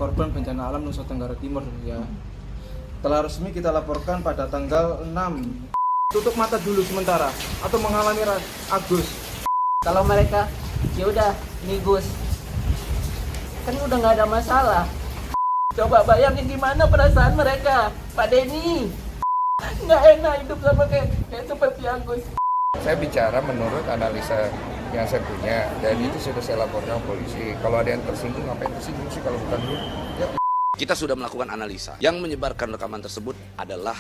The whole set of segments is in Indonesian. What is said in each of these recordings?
korban bencana alam Nusa Tenggara Timur ya. Telah resmi kita laporkan pada tanggal 6. Tutup mata dulu sementara atau menghalangi Agus. Kalau mereka ya udah nih Gus, kan udah nggak ada masalah. Coba bayangin gimana perasaan mereka, Pak Denny. Nggak enak hidup sama kayak seperti Agus. Saya bicara menurut analisa yang saya punya dan itu sudah saya laporkan ke polisi. Kalau ada yang tersinggung, apa yang tersinggung sih kalau bukan dia? Ya. Kita sudah melakukan analisa. Yang menyebarkan rekaman tersebut adalah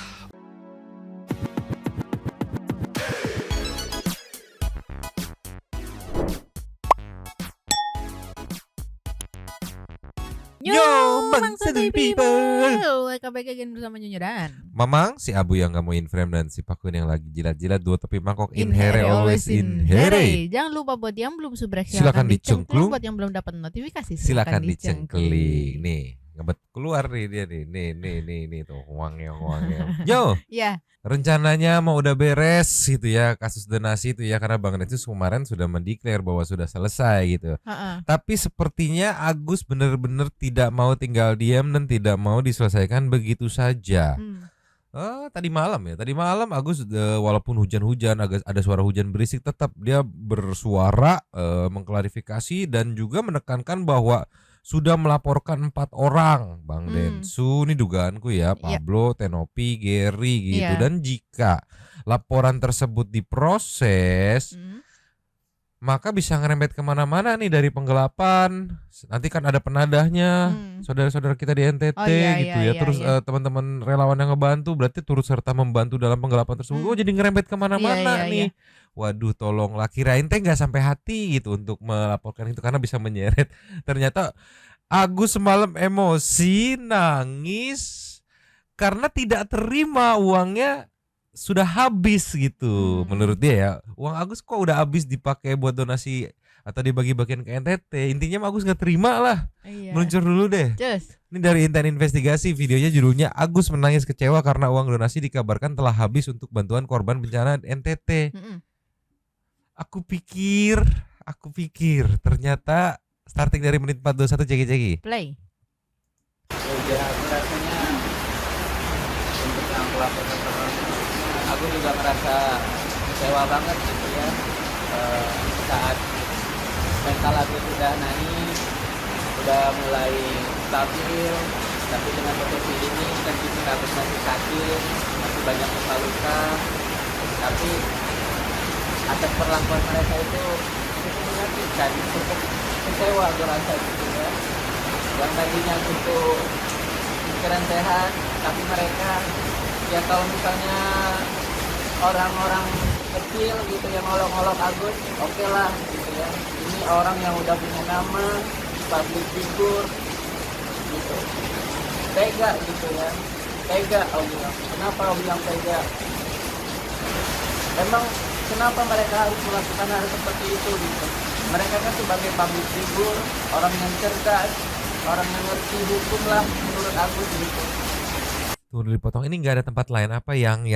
Yo, Bang Santuy People. Welcome back again bersama Nyonya dan Mamang, si Abu yang gak mau in frame dan si Pakun yang lagi jilat-jilat dua tepi mangkok in here always in here. Jangan lupa buat yang belum subrek Silakan dicengklung. Buat yang belum dapat notifikasi Silakan dicengkling. Nih, ngebet keluar nih dia nih. Nih tuh uangnya. Yo. Ya. Rencananya mau udah beres gitu ya kasus donasi itu ya karena Bang Densus kemarin sudah mendeklar bahwa sudah selesai gitu. Tapi sepertinya Agus benar-benar tidak mau tinggal diam dan tidak mau diselesaikan begitu saja. Tadi malam Agus walaupun hujan-hujan agak ada suara hujan berisik tetap dia bersuara mengklarifikasi dan juga menekankan bahwa sudah melaporkan 4 orang Bang Densu, ini dugaanku ya, Pablo, Tenopi, Gary gitu. Dan jika laporan tersebut diproses maka bisa ngerembet kemana-mana nih dari penggelapan. Nanti kan ada penadahnya saudara-saudara kita di NTT gitu ya. Terus teman-teman relawan yang ngebantu berarti turut serta membantu dalam penggelapan tersebut. Jadi ngerembet kemana-mana nih. Waduh, tolonglah, kirain teh nggak sampai hati gitu untuk melaporkan itu karena bisa menyeret. Ternyata Agus semalam emosi, nangis karena tidak terima uangnya sudah habis gitu. Menurut dia ya, uang Agus kok udah habis dipakai buat donasi atau dibagi-bagian ke NTT. Intinya Agus nggak terima lah. Meluncur dulu deh. Ini dari Intan Investigasi, videonya judulnya Agus menangis kecewa karena uang donasi dikabarkan telah habis untuk bantuan korban bencana NTT. Aku pikir ternyata starting dari menit 421 cegi. Play. Ya, aku rasanya untuk yang pelapor aku juga merasa kecewa banget gitu ya. Saat mental aku sudah naik, udah mulai stabil, tapi dengan kondisi ini kan fisik aku masih sakit, masih banyak luka-luka, tapi atas perlakuan mereka itu menyakitkan, cukup kecewa gue rasa gitu ya. Yang tadinya untuk pikiran sehat, tapi mereka ya kalau misalnya orang-orang kecil gitu yang ngolok-ngolok Agus, oke lah gitu ya. Ini orang yang udah punya nama, public figure gitu. Tega gitu ya. Tega Om bilang. Kenapa Om bilang tega? Emang kenapa mereka harus melakukan hal seperti itu gitu? Mereka kan sebagai public figure, orang yang cerdas, orang yang ngerti hukum lah menurut Agus gitu. Tuh dipotong, ini nggak ada tempat lain apa yang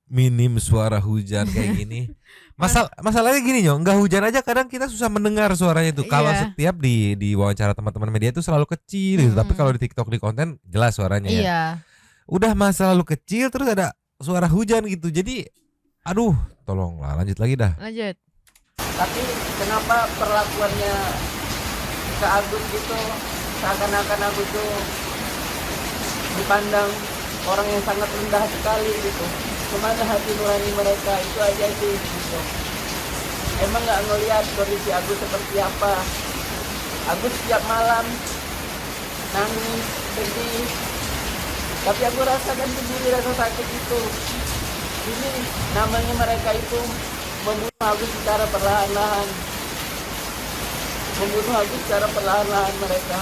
minim suara hujan kayak gini. Masalahnya gini Nyong, nggak hujan aja kadang kita susah mendengar suaranya itu. Kalau setiap di wawancara teman-teman media itu selalu kecil gitu. Tapi kalau di TikTok di konten jelas suaranya ya. Udah selalu kecil terus ada suara hujan gitu. Jadi aduh, tolonglah lanjut lagi dah. Lanjut. Tapi kenapa perlakuannya ke Agus gitu, seakan-akan Agus tuh dipandang orang yang sangat rendah sekali gitu. Kemana hati nurani mereka, itu aja sih gitu. Emang nggak ngelihat kondisi Agus seperti apa? Agus setiap malam nangis, sedih, tapi aku rasakan sendiri rasa sakit itu. Ini namanya mereka itu membunuh Agus secara perlahan-lahan.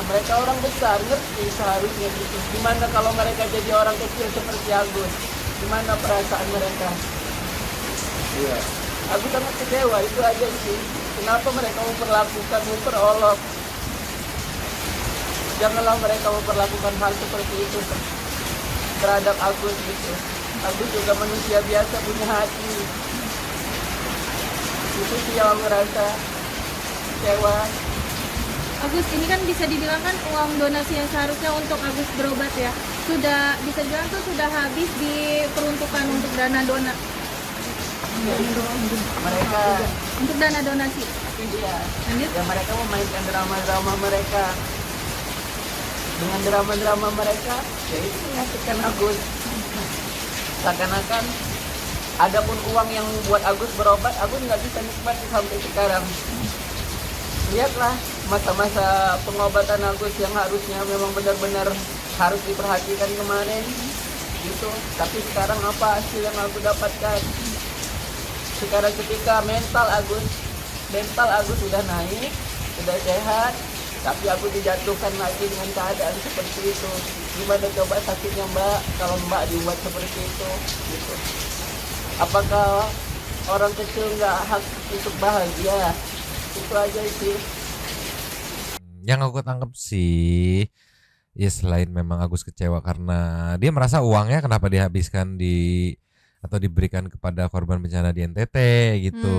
Mereka orang besar, ngerti seharusnya gitu. Gimana kalau mereka jadi orang kecil seperti Agus? Gimana perasaan mereka? Aku sangat kecewa, itu aja sih. Kenapa mereka memperolok? Janganlah mereka memperlakukan hal seperti itu terhadap Agus gitu. Agus juga manusia biasa, punya hati. Itu sih yang merasa kecewa. Agus, ini kan bisa dibilang kan uang donasi yang seharusnya untuk Agus berobat ya, sudah bisa dibilang tuh sudah habis diperuntukkan untuk dana Mereka untuk dana donasi. iya, Lanjut. ya mereka memainkan drama-drama mereka. Dengan drama-drama mereka, ya itu menyakitkan Agus. Seakan-akan adapun uang yang buat Agus berobat, Agus nggak bisa nikmati sampai sekarang. Lihatlah masa-masa pengobatan Agus yang harusnya memang benar-benar harus diperhatikan kemarin gitu. Tapi sekarang apa hasil yang aku dapatkan? Sekarang ketika mental Agus sudah naik, sudah sehat, tapi aku dijatuhkan lagi dengan keadaan seperti itu. Gimana coba sakitnya Mbak kalau Mbak dibuat seperti itu gitu. Apakah orang kecil nggak hak untuk bahagia? Itu aja sih. Yang aku tangkap sih, ya selain memang Agus kecewa karena dia merasa uangnya kenapa dihabiskan atau diberikan kepada korban bencana di NTT gitu.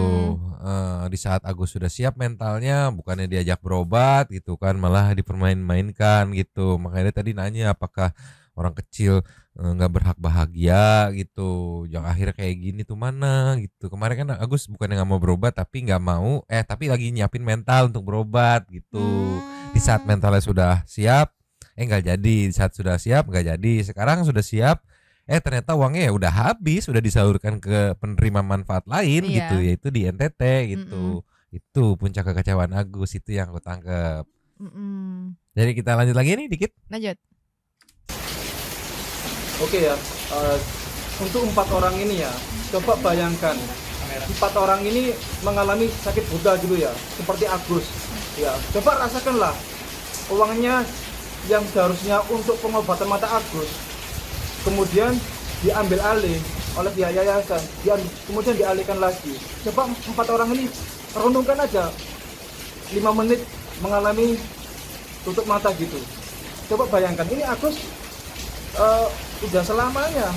Di saat Agus sudah siap mentalnya, bukannya diajak berobat gitu kan, malah dipermain-mainkan gitu. Makanya dia tadi nanya apakah orang kecil nggak berhak bahagia gitu. Yang akhirnya kayak gini tuh mana gitu. Kemarin kan Agus bukannya nggak mau berobat tapi tapi lagi nyiapin mental untuk berobat gitu. Di saat mentalnya sudah siap, nggak jadi. Di saat sudah siap nggak jadi. Sekarang sudah siap, ternyata uangnya ya udah habis, sudah disalurkan ke penerima manfaat lain gitu, yaitu di NTT gitu. Itu puncak kekecewaan Agus, itu yang aku tangkep. Jadi kita lanjut lagi nih dikit. Lanjut. Oke ya, untuk 4 orang ini ya, coba bayangkan 4 orang ini mengalami sakit buta gitu ya, seperti Agus. Ya, coba rasakanlah uangnya yang seharusnya untuk pengobatan mata Agus, kemudian diambil alih oleh pihak yayasan, kemudian dialihkan lagi. Coba 4 orang ini renungkan aja 5 menit mengalami tutup mata gitu. Coba bayangkan, ini Agus udah selamanya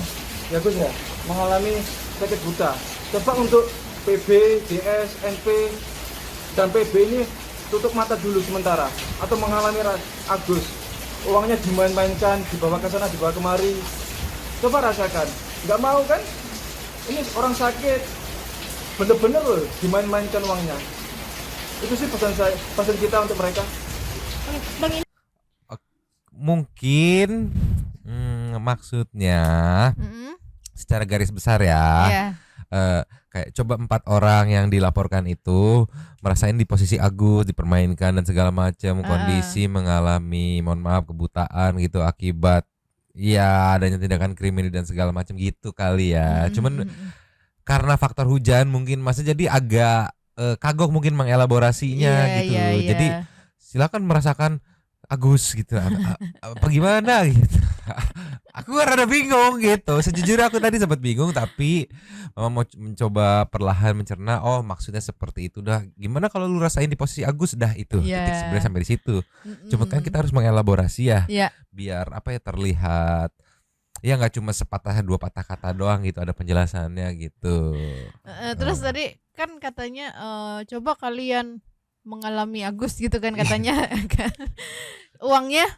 ya Gus ya mengalami sakit buta. Coba untuk PB, DS, NP dan PB ini tutup mata dulu sementara, atau mengalami Agus uangnya dimain-mainkan, dibawa ke sana, dibawa kemari. Coba rasakan, nggak mau kan? Ini orang sakit bener-bener loh dimain-mainkan uangnya. Itu sih pesan kita untuk mereka. Mungkin maksudnya secara garis besar ya, kayak coba 4 orang yang dilaporkan itu merasain di posisi Agus, dipermainkan dan segala macam kondisi, mengalami mohon maaf kebutaan gitu akibat ya adanya tindakan kriminal dan segala macam gitu kali ya. Cuman karena faktor hujan mungkin masih jadi agak kagok mungkin mengelaborasinya gitu. Jadi silakan merasakan Agus gitu, apa gimana gitu. Aku rada bingung gitu. Sejujurnya aku tadi sempat bingung, tapi mau mencoba perlahan mencerna. Oh maksudnya seperti itu dah. Gimana kalau lu rasain di posisi Agus dah itu. Titik sebenarnya sampai di situ. Cuma kan kita harus mengelaborasi ya, biar terlihat. Ya nggak cuma sepatah 2 patah kata doang gitu, ada penjelasannya gitu. Terus tadi kan katanya coba kalian mengalami Agus gitu kan katanya. Uangnya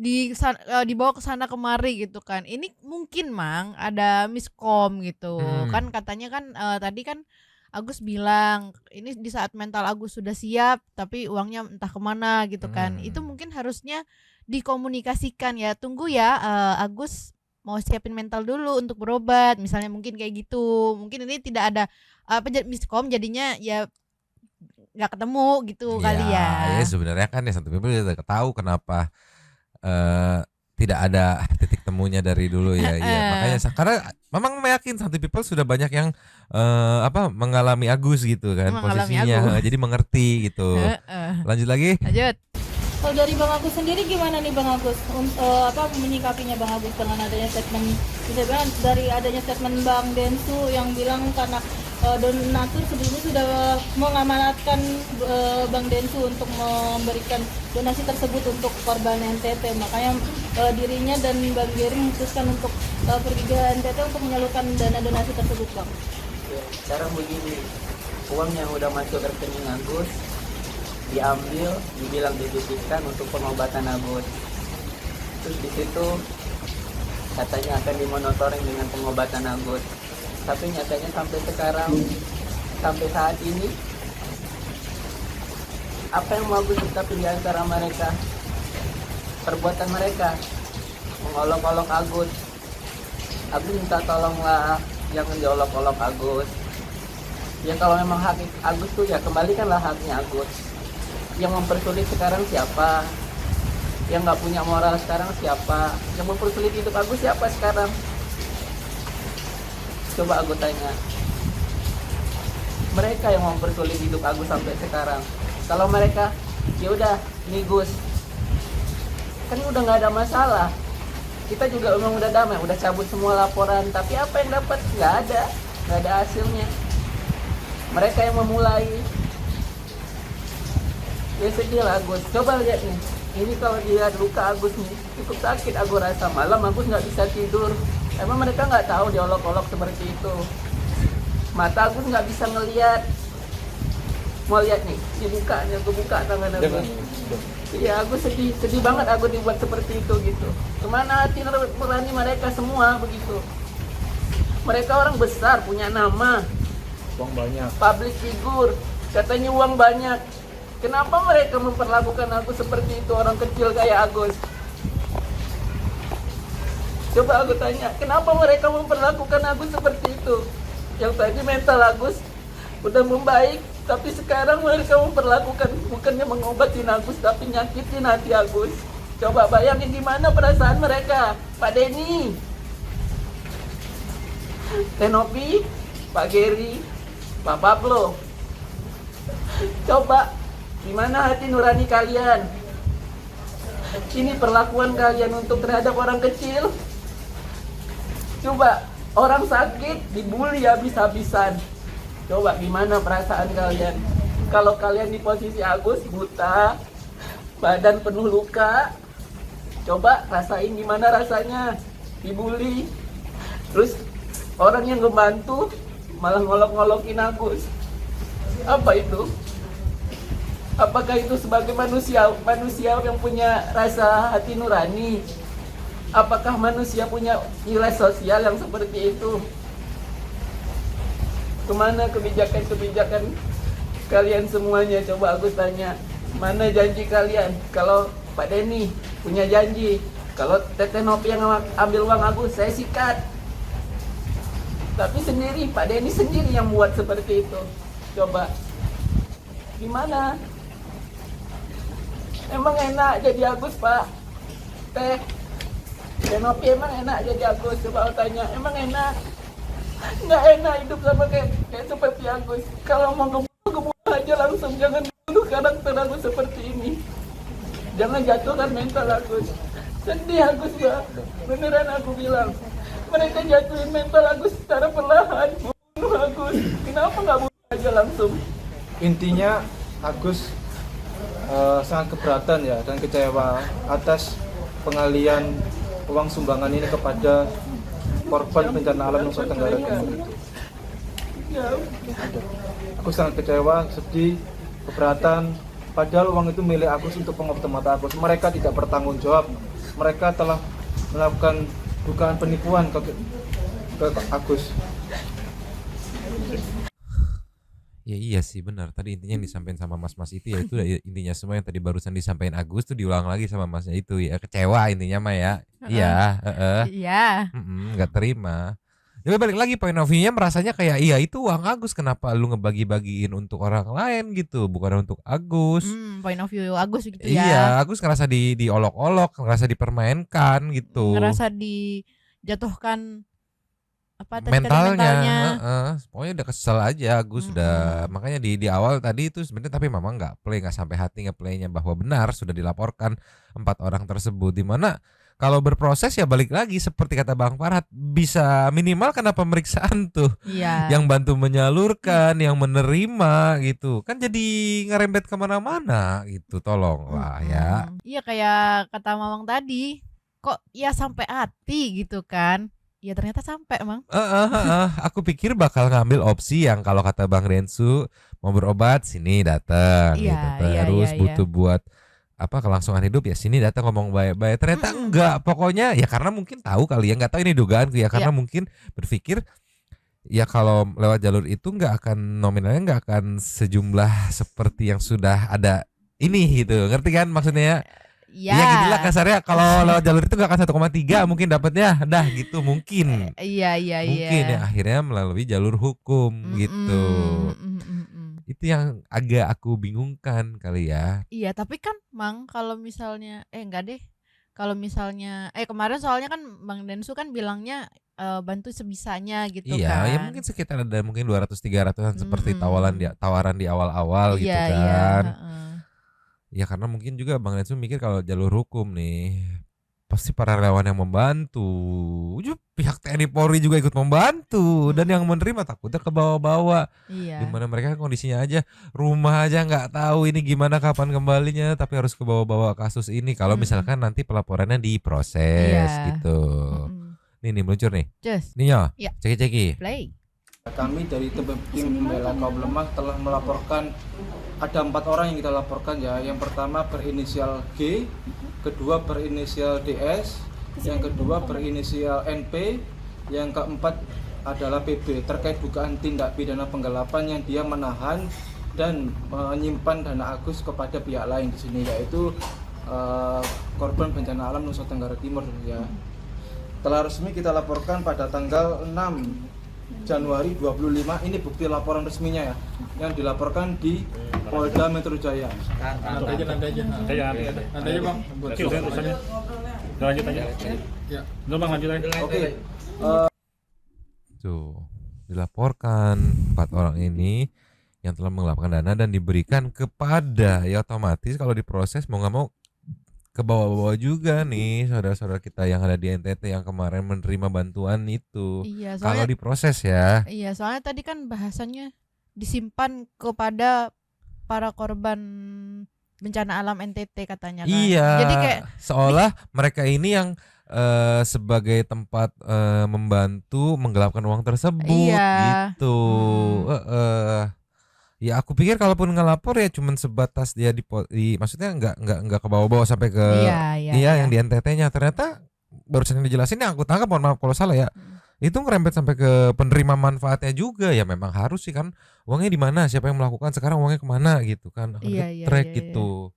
dibawa ke sana kemari gitu kan. Ini mungkin Mang ada miskom gitu. Kan katanya kan tadi kan Agus bilang ini di saat mental Agus sudah siap tapi uangnya entah kemana gitu kan. Itu mungkin harusnya dikomunikasikan ya. Tunggu ya Agus mau siapin mental dulu untuk berobat misalnya, mungkin kayak gitu. Mungkin ini tidak ada miskom jadinya ya nggak ketemu gitu kali ya. Sebenarnya kan ya Santi People udah tahu kenapa tidak ada titik temunya dari dulu ya. Makanya karena memang meyakin Santi People sudah banyak yang mengalami Agus gitu kan, posisinya jadi mengerti gitu. Lanjut lagi. Lanjut. Kalau dari Bang Agus sendiri gimana nih Bang Agus? Menyikapinya Bang Agus dengan adanya statement, bisa bilang dari adanya statement Bang Densu yang bilang karena donatur sebelumnya sudah mengamanatkan Bang Densu untuk memberikan donasi tersebut untuk korban NTT, makanya dirinya dan Bang Geri memutuskan untuk pergi ke NTT untuk menyalurkan dana donasi tersebut Bang. Cara begini, uang yang udah masuk rekening Agus diambil, dibilang dititipkan untuk pengobatan Agus. Terus di situ katanya akan dimonitoring dengan pengobatan Agus. Tapi nyatanya sampai sekarang, sampai saat ini, apa yang mau Agus ungkapin di antara mereka? Perbuatan mereka mengolok-olok Agus. Agus minta tolonglah, jangan diolok-olok Agus. Ya kalau memang hak Agus tuh ya kembalikanlah haknya Agus. Yang mempersulit sekarang siapa? Yang nggak punya moral sekarang siapa? Yang mempersulit hidup Agus siapa sekarang? Coba aku tanya. Mereka yang mempersulit hidup Agus sampai sekarang. Kalau mereka, ya udah, nih Gus, kan udah nggak ada masalah. Kita juga memang udah damai, udah cabut semua laporan. Tapi apa yang dapat? Nggak ada hasilnya. Mereka yang memulai. Ya sedih lah Agus. Coba lihat nih, ini kalau dilihat luka Agus nih, cukup sakit Agus rasa. Malam Agus nggak bisa tidur. Emang mereka nggak tahu diolok-olok seperti itu. Mata Agus nggak bisa ngelihat. Mau lihat nih, dibukanya, kebuka tangan Agus. Iya, Agus sedih banget Agus dibuat seperti itu gitu. Kemana hati nurani mereka semua begitu? Mereka orang besar, punya nama, Uang banyak. public figure, katanya uang banyak. Kenapa mereka memperlakukan Agus seperti itu, orang kecil kayak Agus? Coba aku tanya, kenapa mereka memperlakukan Agus seperti itu? Yang tadi mental Agus udah membaik, tapi sekarang mereka memperlakukan, bukannya mengobatin Agus, tapi nyakitin hati Agus. Coba bayangin gimana perasaan mereka. Pak Denny, Tenopi, Pak Geri, Pak Pablo. Coba, gimana hati nurani kalian? Ini perlakuan kalian untuk terhadap orang kecil. Coba, orang sakit dibully habis-habisan. Coba gimana perasaan kalian? Kalau kalian di posisi Agus, buta, badan penuh luka, coba rasain gimana rasanya dibully. Terus orang yang ngebantu malah ngolok-ngolokin Agus. Apa itu? Apakah itu sebagai manusia yang punya rasa hati nurani? Apakah manusia punya nilai sosial yang seperti itu? Kemana kebijakan-kebijakan kalian semuanya? Coba Agus tanya, mana janji kalian? Kalau Pak Denny punya janji, kalau Teteh Nopi yang ambil uang Agus, saya sikat. Tapi sendiri, Pak Denny sendiri yang buat seperti itu. Coba, gimana? Emang enak jadi Agus, Pak? Teh Nopi emang enak jadi Agus? Coba aku tanya, emang enak? Nggak enak hidup sama kayak seperti Agus. Kalau mau gebunuh aja langsung, jangan bunuh karakter Agus seperti ini. Jangan jatuhkan mental Agus. Sedih Agus, Mbak. Beneran aku bilang. Mereka jatuhin mental Agus secara perlahan. Bunuh Agus. Kenapa nggak bunuh aja langsung? Intinya Agus sangat keberatan ya dan kecewa atas pengalian uang sumbangan ini kepada korban bencana alam Nusa Tenggara Timur. Aku sangat kecewa, sedih, keberatan. Padahal uang itu milik Agus untuk pengobatan mata Agus. Mereka tidak bertanggung jawab. Mereka telah melakukan dugaan penipuan ke Agus. Ya iya sih benar. Tadi intinya yang disampaikan sama mas-mas itu ya itu intinya semua yang tadi barusan disampaikan Agus tuh diulang lagi sama masnya itu ya, kecewa intinya mah ya. Iya, Iya. nggak terima. Ya balik lagi point of view-nya merasanya kayak iya itu uang Agus, kenapa lu ngebagi-bagiin untuk orang lain gitu, bukan untuk Agus. Point of view Agus gitu ya. Iya, Agus ngerasa diolok-olok, ngerasa dipermainkan gitu. Ngerasa dijatuhkan apa tadi mentalnya. mentalnya. Pokoknya udah kesel aja Agus udah. Makanya di awal tadi itu sebenarnya tapi memang nggak sampai hati nge-playnya bahwa benar sudah dilaporkan 4 orang tersebut, dimana kalau berproses ya balik lagi seperti kata Bang Farhat, bisa minimal karena pemeriksaan tuh. Iya. Yang bantu menyalurkan, yang menerima gitu. Kan jadi ngerembet kemana-mana gitu, tolonglah ya. Iya kayak kata Mamang tadi, kok ya sampai hati gitu kan. Ya ternyata sampai, Mang. Aku pikir bakal ngambil opsi yang kalau kata Bang Densu mau berobat sini datang Iya, gitu. iya, Terus iya, butuh buat apa kelangsungan hidup ya sini datang ngomong baik-baik. Ternyata enggak. Pokoknya ya karena mungkin tahu kali ya, nggak tahu ini dugaanku ya karena mungkin berpikir ya kalau lewat jalur itu nggak akan nominalnya nggak akan sejumlah seperti yang sudah ada ini gitu. Ngerti kan maksudnya? Ya. Ya gitulah kasarnya kalau lewat jalur itu nggak akan 1,3 mungkin dapatnya dah gitu mungkin. Iya. Mungkin ya akhirnya melalui jalur hukum gitu. Itu yang agak aku bingungkan kali ya. Iya, tapi kan Mang kalau misalnya enggak deh. Kalau misalnya kemarin soalnya kan Bang Densu kan bilangnya bantu sebisanya gitu Iya, kan. ya mungkin sekitar ada mungkin 200-300an seperti tawaran di awal-awal gitu Iya, kan. iya. Ya karena mungkin juga Bang Densu mikir kalau jalur hukum nih pasti para relawan yang membantu, pihak TNI Polri juga ikut membantu dan yang menerima takutnya ke bawah-bawah. Iya. Dimana mereka kondisinya aja rumah aja nggak tahu ini gimana kapan kembalinya, tapi harus ke bawah-bawah kasus ini kalau misalkan nanti pelaporannya diproses gitu. Nih meluncur nih. Just. Nih ya. Ya. Ceki. Play. Kami dari tim pembela kaum lemah telah melaporkan ada 4 orang yang kita laporkan ya. Yang pertama berinisial G, kedua berinisial DS, yang kedua berinisial NP, yang keempat adalah PB terkait dugaan tindak pidana penggelapan yang dia menahan dan menyimpan dana Agus kepada pihak lain di sini yaitu korban bencana alam Nusa Tenggara Timur ya. Telah resmi kita laporkan pada tanggal 6 Januari 25, ini bukti laporan resminya ya, yang dilaporkan di Polda Metro Jaya. Nanti aja Bang, kecil saya tulisannya. Lanjut aja. Ya, udah Bang lanjut aja. Oke. Tuh, dilaporkan 4 orang ini yang telah menggelapkan dana dan diberikan kepada ya otomatis kalau diproses mau nggak mau ke bawah-bawah juga nih saudara-saudara kita yang ada di NTT yang kemarin menerima bantuan itu. Iya, Kalau diproses ya. Iya, soalnya tadi kan bahasannya disimpan kepada para korban bencana alam NTT katanya kan. Iya. Jadi kayak seolah mereka ini yang sebagai tempat membantu menggelapkan uang tersebut gitu. Ya aku pikir kalaupun ngelapor ya cuman sebatas dia di maksudnya nggak ke bawah-bawah sampai ke yang di NTT-nya. Ternyata barusan yang dijelasin yang aku tangkap, mohon maaf kalau salah ya. Itu ngerembet sampai ke penerima manfaatnya juga. Ya memang harus sih kan, uangnya di mana, siapa yang melakukan, sekarang uangnya kemana gitu kan. Track gitu.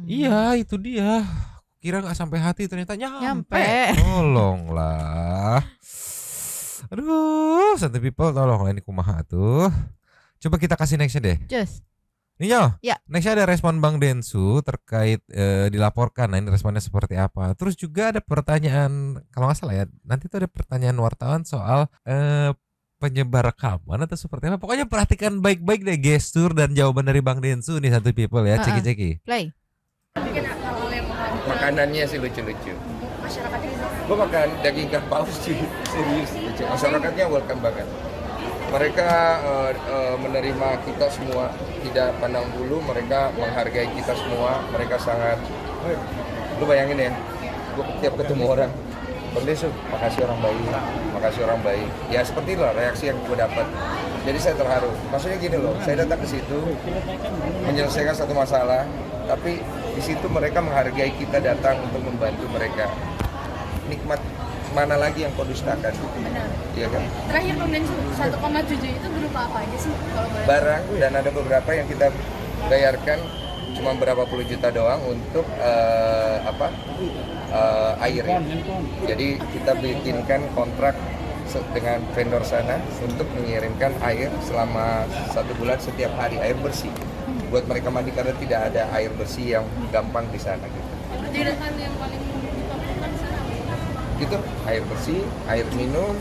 Iya, itu dia. Kira nggak sampai hati ternyata nyampe. Tolonglah. Aduh, santai people tolong ini kumaha tuh. Coba kita kasih nextnya deh. Just. Nih yo. Ya. Nextnya ada respon Bang Densu terkait dilaporkan. Nah ini responnya seperti apa. Terus juga ada pertanyaan, kalau nggak salah ya, nanti tuh ada pertanyaan wartawan soal penyebar rekaman atau seperti apa. Pokoknya perhatikan baik-baik deh gestur dan jawaban dari Bang Densu nih satu people ya. Ceki-ceki. Play. Makanannya sih lucu-lucu. Gue makan daging kerbau sih, serius. Masyarakatnya welcome banget. Mereka menerima kita semua, tidak pandang bulu. Mereka menghargai kita semua. Mereka sangat, lu bayangin ya, gue tiap ketemu orang, Bang makasih orang baik. Ya seperti itulah reaksi yang gue dapat. Jadi saya terharu. Maksudnya gini loh, saya datang ke situ menyelesaikan satu masalah, tapi di situ mereka menghargai kita datang untuk membantu mereka. Nikmat mana lagi yang kau dustakan? Benar. Iya kan? Terakhir Bang Densu 1,7 itu berupa apa aja sih kalau boleh? Barang, dan ada beberapa yang kita bayarkan cuma berapa puluh juta doang untuk air ya. Jadi kita bikinkan kontrak dengan vendor sana untuk mengirimkan air selama 1 bulan setiap hari, air bersih buat mereka mandi karena tidak ada air bersih yang gampang di sana gitu. Jadi yang paling diperlukan sana gitu, air bersih, air minum,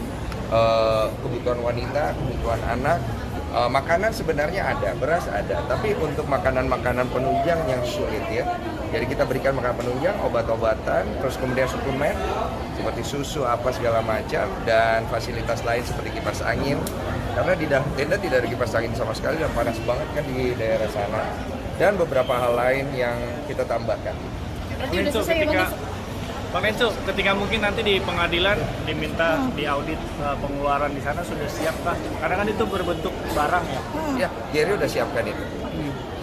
kebutuhan wanita, kebutuhan anak, makanan sebenarnya ada, beras ada, tapi untuk makanan-makanan penunjang yang sulit ya. Jadi kita berikan makanan penunjang, obat-obatan, terus kemudian suplemen seperti susu apa segala macam dan fasilitas lain seperti kipas angin. Karena di dalam tenda tidak ada kipas angin sama sekali dan panas banget kan di daerah sana. Dan beberapa hal lain yang kita tambahkan. Berarti udah selesai ya Bang? Bang Enzo, ketika mungkin nanti di pengadilan diminta diaudit pengeluaran di sana sudah siapkah? Karena kan itu berbentuk barang ya. Ya, Gary udah siapkan itu.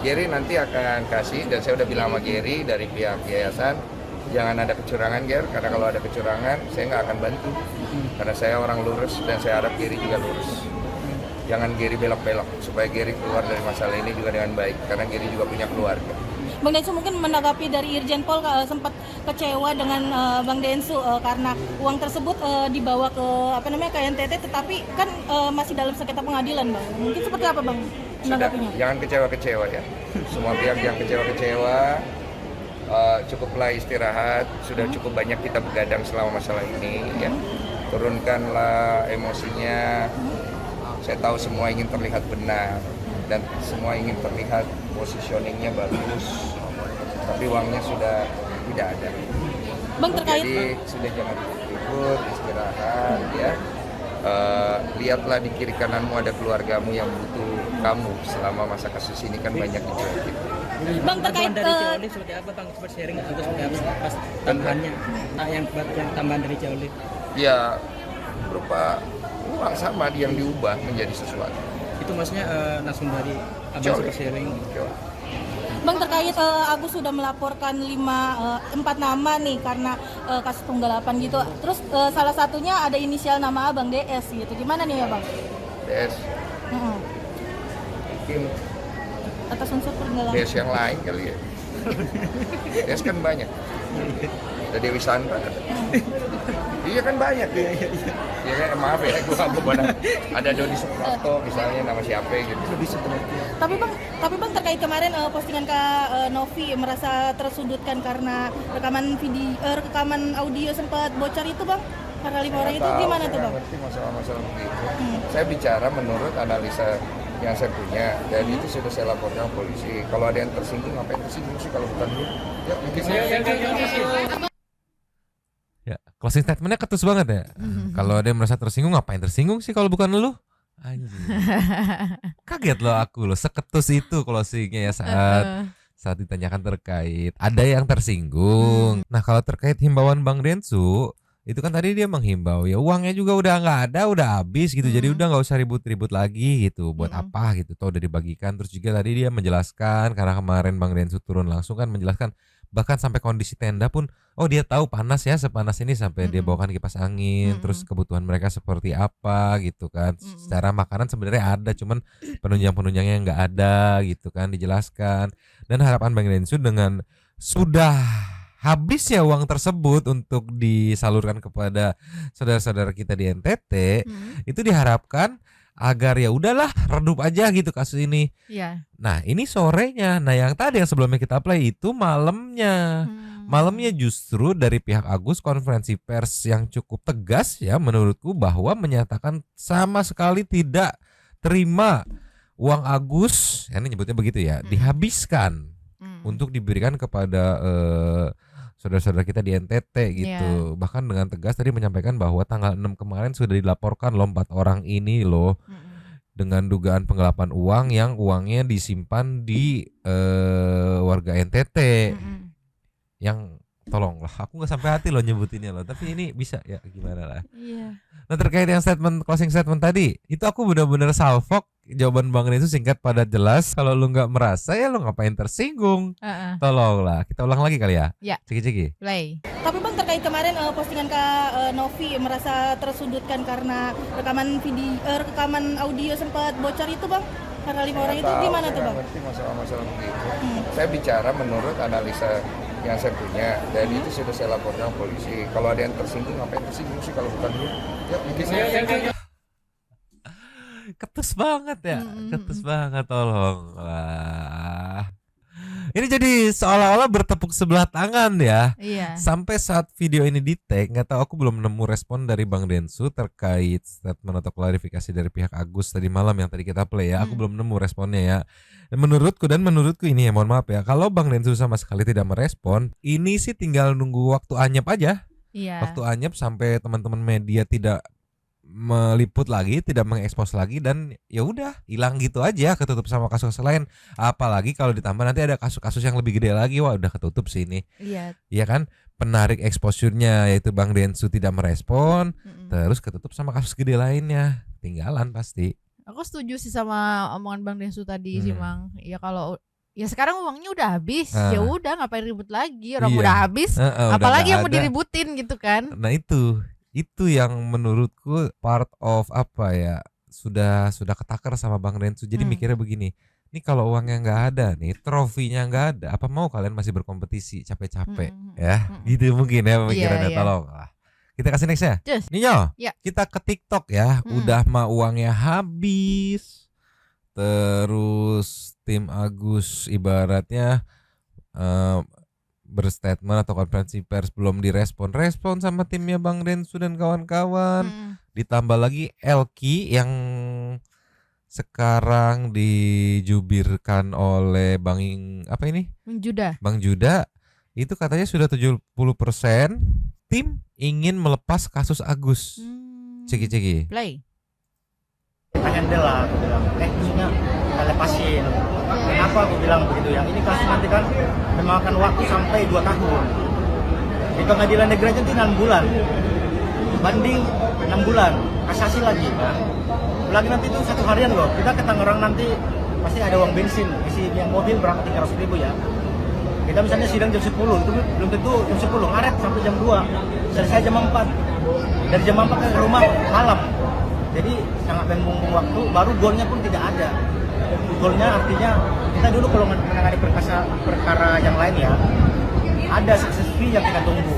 Gary nanti akan kasih, dan saya udah bilang sama Gary dari pihak yayasan, jangan ada kecurangan Gary, karena kalau ada kecurangan saya nggak akan bantu. Karena saya orang lurus dan saya harap Gary juga lurus. Jangan Gary belok-belok, supaya Gary keluar dari masalah ini juga dengan baik, karena Gary juga punya keluarga. Bang Densu mungkin menanggapi dari Irjen Pol sempat kecewa dengan Bang Densu karena uang tersebut dibawa ke ke NTT, tetapi kan masih dalam sengketa pengadilan, Bang. Mungkin seperti apa, Bang, menanggapinya? Jangan kecewa-kecewa ya. Semua pihak yang kecewa-kecewa, cukuplah istirahat. Sudah cukup banyak kita begadang selama masalah ini ya. Turunkanlah emosinya. Saya tahu semua ingin terlihat benar dan semua ingin terlihat positioningnya bagus, tapi uangnya sudah tidak ada. Bang, terkait Jadi sudah jangan ribut, istirahat ya. Lihatlah di kiri kananmu ada keluargamu yang butuh kamu selama masa kasus ini kan banyak dicuekin. Bang, terkait dari Ciaudit seperti apa, Bang? Seperti sharing atau seperti apa pas tambahannya? Yang tambahan dari Ciaudit? Ya berupa uang sama yang diubah menjadi sesuatu. Itu maksudnya langsung dari Abang super sharing. Bang, terkait Agus sudah melaporkan 4 nama nih karena kasus penggelapan gitu. Terus salah satunya ada inisial nama Abang DS gitu. Gimana nih ya, Bang? DS. Mungkin Atas unsur penggelapan. DS yang lain kali ya. DS kan banyak. Ada Dewi Sandra. Iya kan banyak ya. Ya kan maaf ya, gue nggak mau ada Dodi Suprapto misalnya, nama siapa gitu. Lebih seperti. Tapi bang terkait kemarin postingan Kak Novi merasa tersudutkan karena rekaman audio sempat bocor itu, Bang. Karena 5 orang itu gimana tuh, Bang? Ngerti masalah-masalah begitu. Saya bicara menurut analisa yang saya punya, dan itu sudah saya laporkan ke polisi. Kalau ada yang tersinggung, ngapain tersinggung sih kalau bukan dia? Ya, mungkin Ya, closing statementnya ketus banget ya. Kalau ada yang merasa tersinggung, ngapain tersinggung sih kalau bukan lu? Anjing. Kaget loh aku loh, seketus itu closingnya ya saat ditanyakan terkait ada yang tersinggung. Nah, kalau terkait himbauan Bang Densu, itu kan tadi dia menghimbau ya uangnya juga udah nggak ada, udah habis gitu. Jadi udah nggak usah ribut-ribut lagi gitu. Buat apa gitu? Tuh udah dibagikan. Terus juga tadi dia menjelaskan karena kemarin Bang Densu turun langsung kan menjelaskan bahkan sampai kondisi tenda pun dia tahu panas ya, sepanas ini sampai dia bawakan kipas angin. Terus kebutuhan mereka seperti apa gitu kan. Secara makanan sebenarnya ada, cuman penunjang-penunjangnya nggak ada gitu kan, dijelaskan. Dan harapan Bang Densu dengan sudah habisnya uang tersebut untuk disalurkan kepada saudara-saudara kita di NTT, itu diharapkan agar ya udahlah redup aja gitu kasus ini. Iya. Nah, ini sorenya. Nah, yang tadi yang sebelumnya kita play itu malamnya. Malamnya justru dari pihak Agus konferensi pers yang cukup tegas ya menurutku, bahwa menyatakan sama sekali tidak terima uang Agus, ini nyebutnya begitu ya, dihabiskan untuk diberikan kepada saudara-saudara kita di NTT gitu. Bahkan dengan tegas tadi menyampaikan bahwa tanggal 6 kemarin sudah dilaporkan loh 4 orang ini loh dengan dugaan penggelapan uang yang uangnya disimpan di warga NTT. Yang tolonglah, aku nggak sampai hati loh nyebutinnya loh, tapi ini bisa ya gimana lah. Nah, terkait yang closing statement tadi, itu aku benar-benar salfok. Jawaban Bang Densu singkat padat jelas. Kalau lu nggak merasa ya lu ngapain tersinggung. Tolonglah, kita ulang lagi kali ya. Ciki-ciki Play. Tapi Bang terkait kemarin postingan Kak Novi merasa tersudutkan karena rekaman audio sempat bocor itu, Bang. Karena 5 orang itu gimana tuh, Bang? Ngerti masalah-masalah begitu. Saya bicara menurut analisa yang saya punya, dan itu sudah saya laporkan ke polisi. Kalau ada yang tersinggung, ngapain tersinggung sih kalau bukan dia? Ya, mungkin ketus banget ya, ketus banget, tolong lah. Ini jadi seolah-olah bertepuk sebelah tangan ya. Sampai saat video ini di tag, nggak tahu, aku belum nemu respon dari Bang Densu terkait statement atau klarifikasi dari pihak Agus tadi malam yang tadi kita play ya. Aku belum nemu responnya ya. Dan menurutku ini ya, mohon maaf ya, kalau Bang Densu sama sekali tidak merespon, ini sih tinggal nunggu waktu anyep aja. Waktu anyep sampai teman-teman media tidak meliput lagi, tidak mengekspos lagi, dan ya udah hilang gitu aja, ketutup sama kasus lain. Apalagi kalau ditambah nanti ada kasus-kasus yang lebih gede lagi, wah udah ketutup sih ini. Iya kan, penarik exposure-nya yaitu Bang Densu tidak merespon, terus ketutup sama kasus gede lainnya, tinggalan pasti. Aku setuju sih sama omongan Bang Densu tadi sih, Mang. Ya kalau ya sekarang uangnya udah habis, ya udah ngapain ribut lagi, orang udah habis, apalagi yang mau diributin gitu kan. Nah itu yang menurutku part of apa ya, sudah ketakar sama Bang Densu. Jadi mikirnya begini, nih kalau uangnya nggak ada nih, trofinya nggak ada, apa mau kalian masih berkompetisi capek-capek ya? Gitu mungkin ya pemikirannya. Tolong lah. Kita kasih next ya. Ninyo, kita ke TikTok ya. Udah mah uangnya habis. Terus tim Agus ibaratnya berstatement atau konferensi pers belum respon sama timnya Bang Densu dan kawan-kawan. Ditambah lagi Elki yang sekarang dijubirkan oleh Bang Juda. Itu katanya sudah 70% tim ingin melepas kasus Agus. Ceki. Play. Kita handle lah, aku bilang. Maksudnya kita lepasin. Kenapa aku bilang begitu ya? Ini kasus nanti kan memakan waktu sampai 2 tahun. Di pengadilan negeri aja 6 bulan. Banding 6 bulan. Kasasi lagi kan. Lagi nanti itu 1 harian loh. Kita ke Tangerang nanti pasti ada uang bensin. Isi yang mobil berapa 300.000 ya. Kita misalnya sidang jam 10, itu belum tentu jam 10, ngaret sampai jam 2, selesai jam 4. Dari jam 4 ke rumah malam. Jadi sangat membuang waktu, baru golnya pun tidak ada. Golnya artinya kita dulu kalau menangani perkara yang lain ya, ada success fee yang kita tunggu.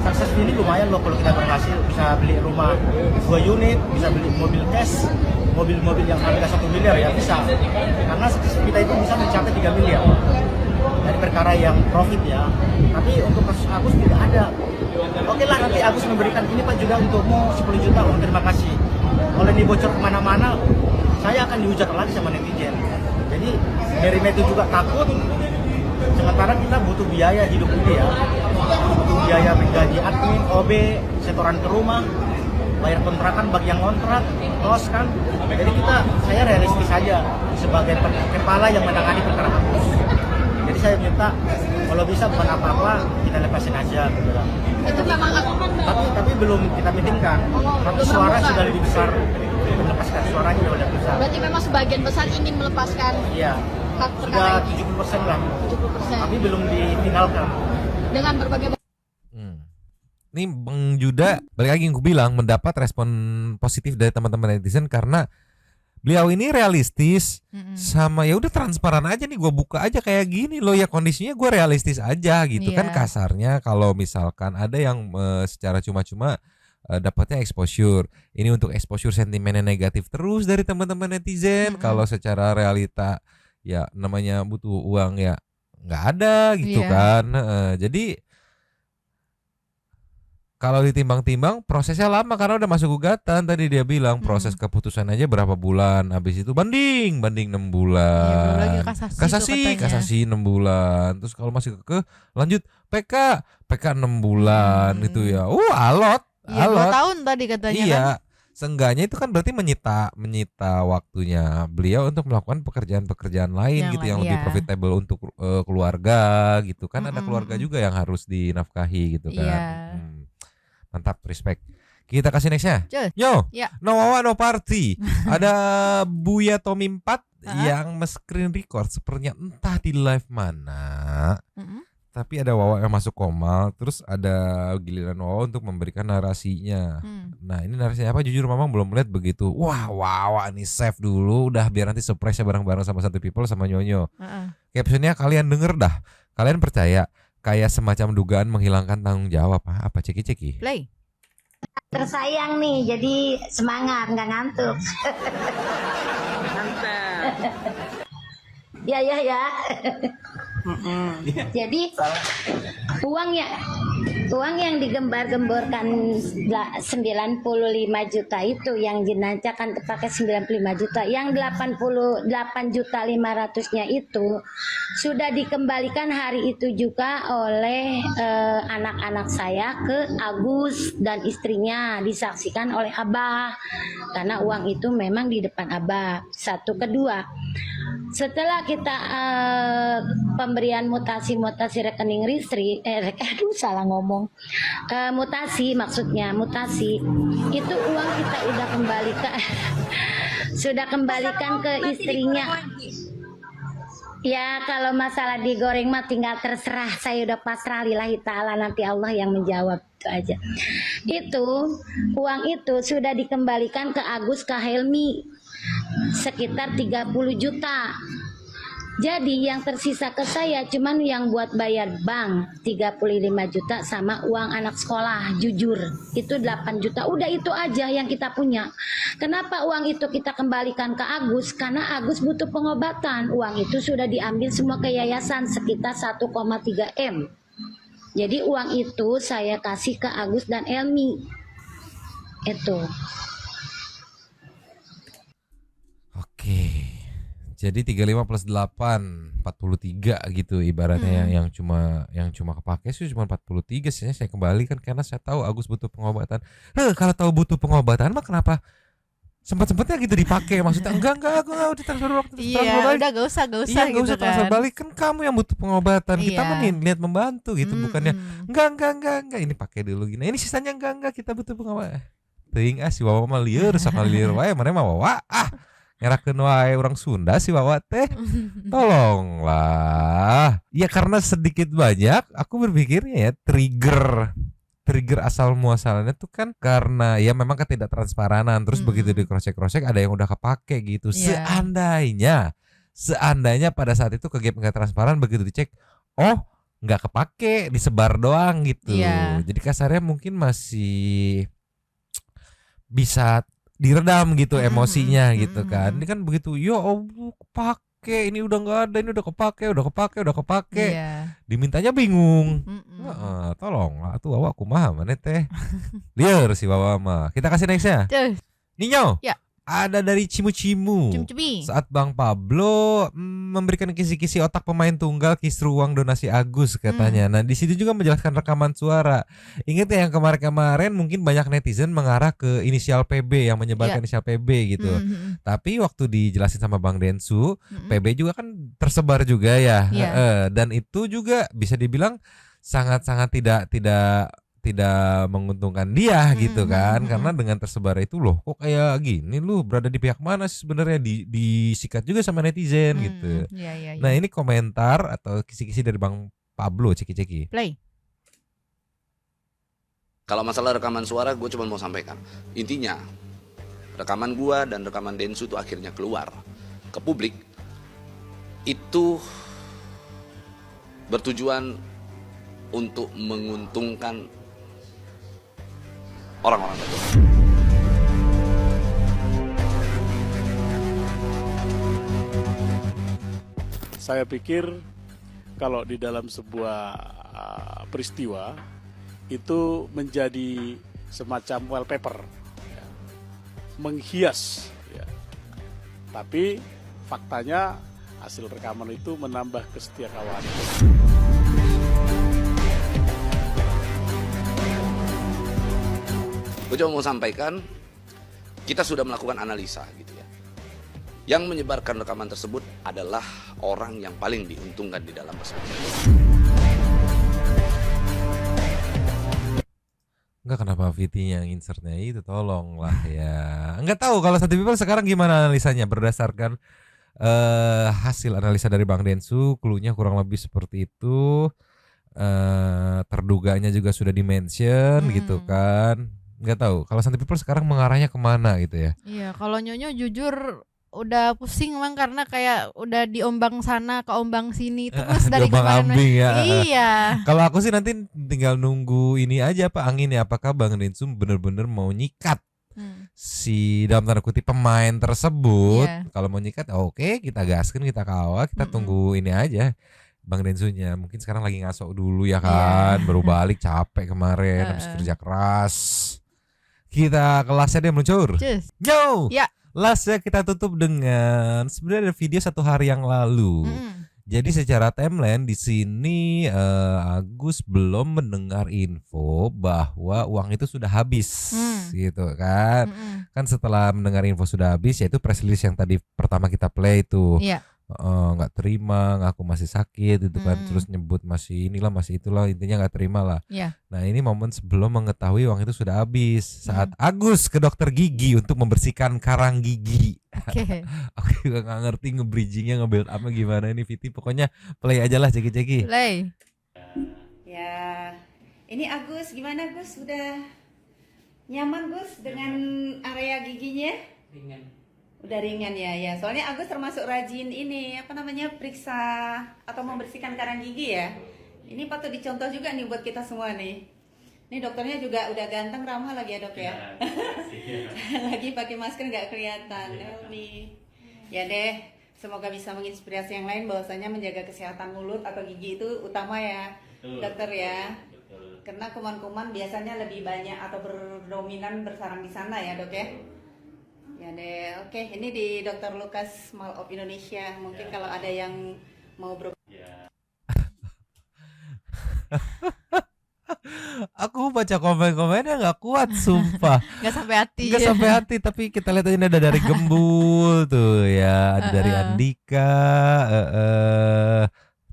Success fee ini lumayan loh kalau kita berhasil, bisa beli rumah 2 unit, bisa beli mobil cash, mobil-mobil yang harga 1 miliar ya bisa. Karena success fee kita itu bisa mencapai 3 miliar. Dari perkara yang profit ya, tapi untuk kasus Agus tidak ada. Oke lah, nanti Agus memberikan ini Pak juga untukmu 10 juta, terima kasih. Kalau ini bocor kemana-mana, saya akan dihujat lagi sama netizen. Jadi dari itu juga takut. Sementara kita butuh biaya hidup ini ya, butuh biaya menggaji admin, OB, setoran ke rumah, bayar kontrakan bagi yang kontrak, kos kan. Jadi saya realistis saja sebagai kepala yang menangani perkara Agus. Jadi saya minta kalau bisa bukan apa-apa kita lepasin aja gitu. Itu memang tapi belum kita meetingkan. Tapi suara sudah lebih besar, melepaskan suaranya sudah lebih besar. Berarti memang sebagian besar ingin melepaskan. Iya. Hak sudah perkara 70% lah. 70%. Tapi belum difinalkan. Dengan berbagai Ini Bang Juda balik lagi yang gue bilang mendapat respon positif dari teman-teman netizen karena beliau ini realistis sama ya udah transparan aja nih, gue buka aja kayak gini loh ya kondisinya, gue realistis aja gitu kan kasarnya. Kalau misalkan ada yang secara cuma-cuma dapatnya exposure, ini untuk exposure sentimennya negatif terus dari teman-teman netizen. Kalau secara realita ya namanya butuh uang ya nggak ada gitu kan. Jadi kalau ditimbang-timbang prosesnya lama karena udah masuk gugatan. Tadi dia bilang proses keputusan aja berapa bulan, habis itu banding 6 bulan, kasasi 6 bulan, terus kalau masih lanjut PK 6 bulan itu ya. Alot. 2 tahun tadi katanya. Iya kan? Seenggaknya itu kan berarti menyita waktunya beliau untuk melakukan pekerjaan lain gitu yang lebih profitable untuk keluarga gitu kan. Ada keluarga juga yang harus dinafkahi gitu kan. Mantap, respect. Kita kasih nextnya. Yo, no wawa no party. Ada Buya Tommy 4 yang screen record sepertinya entah di live mana. Tapi ada Wawa yang masuk koma, terus ada giliran Wawa untuk memberikan narasinya. Nah ini narasinya apa? Jujur Mamang belum melihat begitu. Wah Wawa nih save dulu, udah biar nanti surprise-nya bareng-bareng sama Santai People sama Nyonyo. Captionnya kalian denger dah, kalian percaya kayak semacam dugaan menghilangkan tanggung jawab. Apa ceki-ceki? Play. Tersayang nih, jadi semangat, nggak ngantuk. Ya. Jadi uangnya Uang yang digembar-gemborkan 95 juta itu, yang jenazah kan terpakai 95 juta, yang 88 juta 500-nya itu sudah dikembalikan hari itu juga oleh anak-anak saya ke Agus dan istrinya, disaksikan oleh Abah, karena uang itu memang di depan Abah. Satu. Kedua, setelah kita pemberian mutasi rekening listrik, salah ngomong, mutasi itu uang kita udah kembalikan sudah kembalikan ke istrinya. Ya, kalau masalah digoreng mah tinggal terserah, saya udah pasrah lillahi ta'ala, nanti Allah yang menjawab, itu aja. Itu uang itu sudah dikembalikan ke Agus, ke Helmi sekitar 30 juta. Jadi yang tersisa ke saya cuman yang buat bayar bank 35 juta sama uang anak sekolah, jujur itu 8 juta. Udah itu aja yang kita punya. Kenapa uang itu kita kembalikan ke Agus? Karena Agus butuh pengobatan. Uang itu sudah diambil semua ke yayasan sekitar 1,3 M. Jadi uang itu saya kasih ke Agus dan Elmi. Itu. Oke. Jadi 35 plus 8 43 gitu ibaratnya yang cuma kepake sih cuma 43 sih saya kembalikan karena saya tahu Agus butuh pengobatan. Kalau tahu butuh pengobatan mah kenapa sempat-sempatnya gitu dipakai, maksudnya enggak aku udah transfer balik. Iya, udah gak usah Iya, gitu usah kan. transfer balik, kan kamu yang butuh pengobatan. Kita Iya. mah nih lihat membantu gitu, bukannya enggak ini pakai dulu gini. Ini sisanya enggak kita butuh pengobatan. Teuing si wawa mah lieur sama lieur wae, mana mah wawa ngerakeun wae orang Sunda si wawa teh. Tolonglah. Ya karena sedikit banyak aku berpikirnya ya trigger asal muasalnya tuh kan karena ya memang ketidaktransparanan, terus begitu di cross-check ada yang udah kepake gitu. Seandainya pada saat itu ke gap nggak transparan, begitu dicek nggak kepake, disebar doang gitu. Jadi kasarnya mungkin masih bisa diredam gitu emosinya gitu kan. Ini kan begitu kepake, ini udah nggak ada, ini udah kepake. Dimintanya bingung. Tolong tuh wawa kumaha mana teh. Liar si wawa mah. Kita kasih nextnya. Ninyo. Ya. Ada dari Cimu-Cimu. Saat Bang Pablo memberikan kisi-kisi otak pemain tunggal kisru uang donasi Agus katanya. Nah di situ juga menjelaskan rekaman suara. Ingat ya yang kemarin-kemarin mungkin banyak netizen mengarah ke inisial PB yang menyebarkan inisial PB gitu. Tapi waktu dijelasin sama Bang Densu, PB juga kan tersebar juga ya. Dan itu juga bisa dibilang sangat-sangat tidak menguntungkan dia gitu kan, karena dengan tersebar itu loh kok kayak gini, lu berada di pihak mana sih sebenarnya, disikat juga sama netizen gitu. Nah ini komentar atau kisi-kisi dari Bang Pablo, ceki-ceki. Play. Kalau masalah rekaman suara, gue cuma mau sampaikan intinya rekaman gue dan rekaman Densu itu akhirnya keluar ke publik itu bertujuan untuk menguntungkan orang-orang tertentu. Saya pikir kalau di dalam sebuah peristiwa itu menjadi semacam wallpaper, ya, menghias, ya. Tapi faktanya hasil rekaman itu menambah kesetiakawanan. Gue cuma mau sampaikan, kita sudah melakukan analisa gitu ya. Yang menyebarkan rekaman tersebut adalah orang yang paling diuntungkan di dalam persoalan. Enggak, kenapa VT yang insertnya itu, tolonglah ya. Enggak tahu kalau Santi People sekarang gimana analisanya berdasarkan hasil analisa dari Bang Densu, cluenya kurang lebih seperti itu. Terduganya juga sudah di-mention gitu kan. Nggak tahu kalau Santi People sekarang mengarahnya kemana gitu ya. Iya, kalau Nyonyo jujur udah pusing emang, karena kayak udah diombang sana ke ombang sini terus dari kemarin. Ya. Iya. Kalau aku sih nanti tinggal nunggu ini aja apa anginnya, apakah Bang Densu bener-bener mau nyikat si dalam tanda kutip pemain tersebut. Kalau mau nyikat oke, kita gaskan, kita kawal, kita tunggu ini aja. Bang Densunya. Mungkin sekarang lagi ngasok dulu ya kan, baru balik capek kemarin habis kerja keras. Kita kelasnya deh meluncur. Yo. Ya. Lastnya kita tutup dengan sebenarnya ada video 1 hari yang lalu. Jadi secara timeline di sini Agus belum mendengar info bahwa uang itu sudah habis, gitu kan? Kan setelah mendengar info sudah habis, yaitu press release yang tadi pertama kita play itu, nggak terima, ngaku masih sakit, gitu kan? Terus nyebut masih inilah, masih itulah, intinya nggak terima lah. Nah ini momen sebelum mengetahui uang itu sudah habis, saat Agus ke dokter gigi untuk membersihkan karang gigi. Aku juga nggak ngerti nge-bridgingnya, nge-build up gimana ini Viti. Pokoknya play aja lah, ceki-ceki. Play. Ya, ini Agus, gimana Gus? Udah nyaman Gus dengan area giginya? Ringan. Udah ringan ya. Soalnya Agus termasuk rajin ini, periksa atau membersihkan karang gigi ya. Ini patut dicontoh juga nih buat kita semua nih. Ini dokternya juga udah ganteng, ramah lagi ya dok ya. Lagi pakai masker nggak kelihatan. Nih. Ya deh, semoga bisa menginspirasi yang lain bahwasanya menjaga kesehatan mulut atau gigi itu utama ya, dokter ya. Karena kuman-kuman biasanya lebih banyak atau berdominan bersarang di sana ya dok ya. Ya deh, oke. Ini di Dr. Lukas Mall of Indonesia. Mungkin kalau ada yang mau Aku baca komen-komennya nggak kuat, sumpah. Nggak sampai hati. Nggak sampai hati, tapi kita lihat aja ini ada dari Gembul tuh ya, ada dari Andika,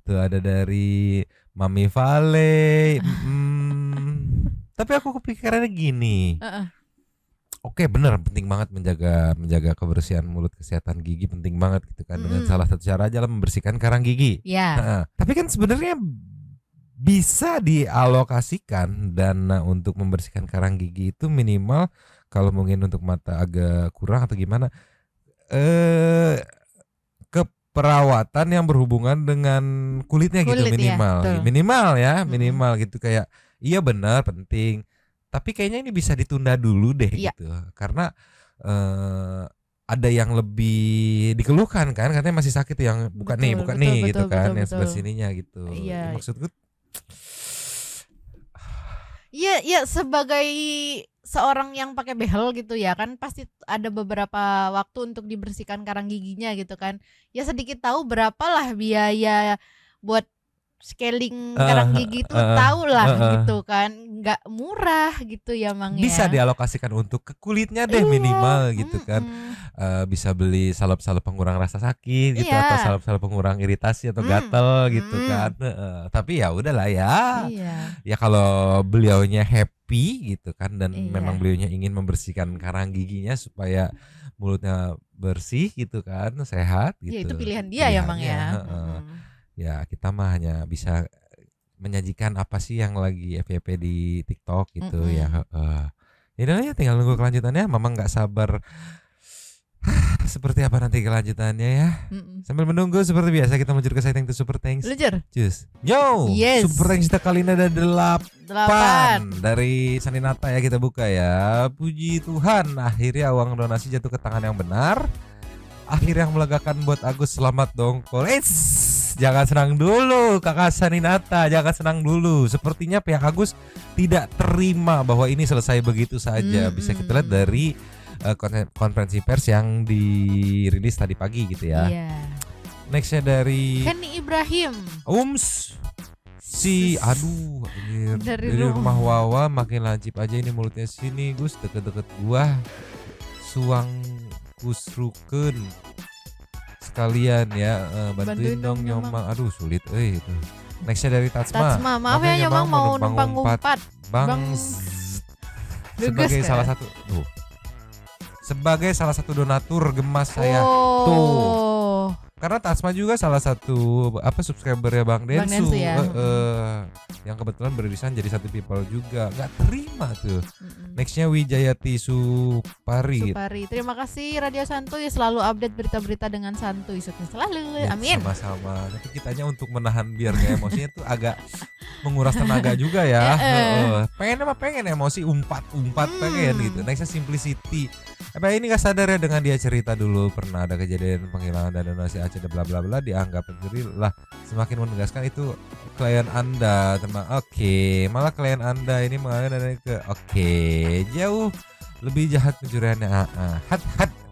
tuh ada dari Mami Vale. Tapi aku kepikirannya gini. Oke, bener, penting banget menjaga kebersihan mulut, kesehatan gigi penting banget gitu kan. Dengan salah satu cara aja lah membersihkan karang gigi. Tapi kan sebenarnya bisa dialokasikan dana untuk membersihkan karang gigi itu minimal, kalau mungkin untuk mata agak kurang atau gimana, ke perawatan yang berhubungan dengan kulitnya gitu minimal. Minimal gitu, kayak iya benar penting, tapi kayaknya ini bisa ditunda dulu deh gitu. Karena ada yang lebih dikeluhkan kan, katanya masih sakit yang bukan nih gitu kan, yang sebelah sininya gitu. Maksudku Iya, sebagai seorang yang pakai behel gitu ya kan, pasti ada beberapa waktu untuk dibersihkan karang giginya gitu kan. Ya sedikit tahu berapalah biaya buat scaling karang gigi itu, tahu lah gitu kan, nggak murah gitu ya Mang ya. Bisa dialokasikan untuk ke kulitnya deh minimal gitu kan. Bisa beli salep-salep pengurang rasa sakit gitu, atau salep-salep pengurang iritasi atau gatel gitu kan. Tapi ya udahlah ya. Ya kalau beliaunya happy gitu kan, dan memang beliaunya ingin membersihkan karang giginya supaya mulutnya bersih gitu kan, sehat gitu. Ya itu pilihan dia ya Mang ya. Ya kita mah hanya bisa menyajikan apa sih yang lagi FYP di TikTok gitu ya. Ya tinggal nunggu kelanjutannya. Mama nggak sabar seperti apa nanti kelanjutannya ya. Sambil menunggu seperti biasa kita meluncur ke Thanks to Super Thanks. Cus. Yo, Super Thanks kita kali ini ada 8 dari Saninata ya, kita buka ya. Puji Tuhan, akhirnya uang donasi jatuh ke tangan yang benar. Akhirnya yang melegakan buat Agus, selamat dongkol. Jangan senang dulu Kakak Saninata, jangan senang dulu. Sepertinya pihak Agus tidak terima bahwa ini selesai begitu saja. Bisa kita lihat dari konferensi pers yang dirilis tadi pagi gitu ya. Nextnya dari Kenny Ibrahim. Aduh anjir. Dari rumah Wawa makin lancip aja ini mulutnya, sini Gus, deket-deket gua. Suang kusrukeun sekalian ya, bantuin dong Nyomang. Aduh sulit itu. Nextnya dari Tatsma. Maaf ya Nyomang mau numpang ngumpat. Sebagai salah satu donatur gemas saya tuh. Karena Tatsma juga salah satu subscribernya Bang Densu ya. Yang kebetulan beririsan jadi satu people juga. Gak terima tuh. Nextnya Wijayati Supari. Terima kasih Radio Santuy, selalu update berita-berita dengan santuy, sukses selalu. Amin. Sama-sama. Tapi kitanya untuk menahan biar gak emosinya tuh agak menguras tenaga juga ya. Pengen emosi umpat pengen gitu. Nextnya simplicity. Ini gak sadar ya dengan dia cerita dulu pernah ada kejadian penghilangan dana donasi Aceh bla bla bla, dianggap pencuri lah, semakin menegaskan itu klien Anda teman. Malah klien Anda ini mengalami dana ke jauh lebih jahat pencuriannya.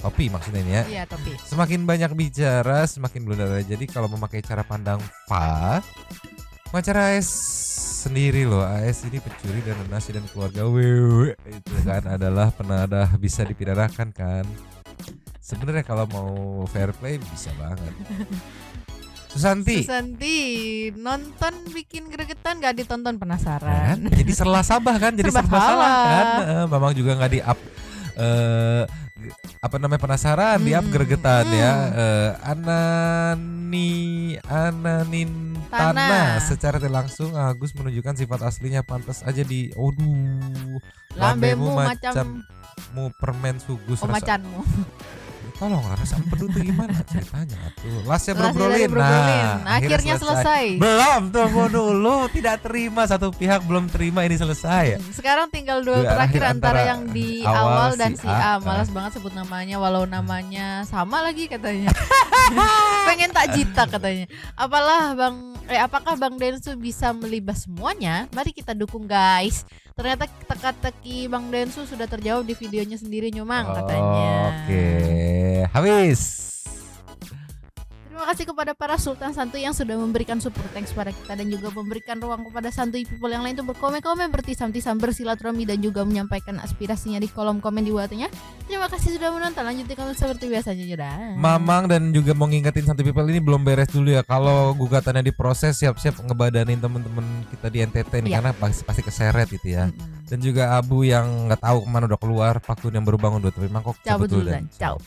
Topi maksudnya ini ya. Iya, topi. Semakin banyak bicara, semakin blunder. Jadi kalau memakai cara pandang Fa, cara AS sendiri loh. AS ini pencuri dana donasi dan keluarga itu kan adalah penadah, bisa dipidanakan kan. Sebenarnya kalau mau fair play bisa banget. Susanti nonton bikin gregetan, gak ditonton penasaran. Jadi serba salah kan, Mamang juga gak di up penasaran, di up gregetan ya. Ananin Tanah secara tidak langsung Agus menunjukkan sifat aslinya, pantas aja di lambemu macammu permen sugus macanmu. Tolong rasa empedu tuh gimana ceritanya tuh. Lasnya berbrolin. Nah, akhirnya selesai. Belum, tunggu dulu. Tidak terima, satu pihak belum terima ini selesai. Sekarang tinggal duel terakhir antara yang di awal dan si A. Malas banget sebut namanya, walau namanya sama lagi katanya. Pengen tak jita katanya. Apakah Bang Densu bisa melibas semuanya? Mari kita dukung guys. Ternyata teka-teki Bang Densu sudah terjawab di videonya sendiri Nyumang katanya. Oke, habis. Terima kasih kepada para Sultan Santuy yang sudah memberikan support thanks pada kita dan juga memberikan ruang kepada Santuy people yang lain untuk berkomen-komen, bertisam-tisam, bersilaturahmi dan juga menyampaikan aspirasinya di kolom komen di bawahnya. Terima kasih sudah menonton. Lanjutin komen seperti biasanya sudah. Mamang dan juga mau ngingetin Santuy people ini belum beres dulu ya. Kalau gugatannya diproses, siap-siap ngebadanin temen-temen kita di NTT nih, karena pasti keseret gitu ya. Dan juga Abu yang nggak tahu kemana udah keluar, Pakun yang baru bangun dulu tapi mangkok cabut dulu dan ciao.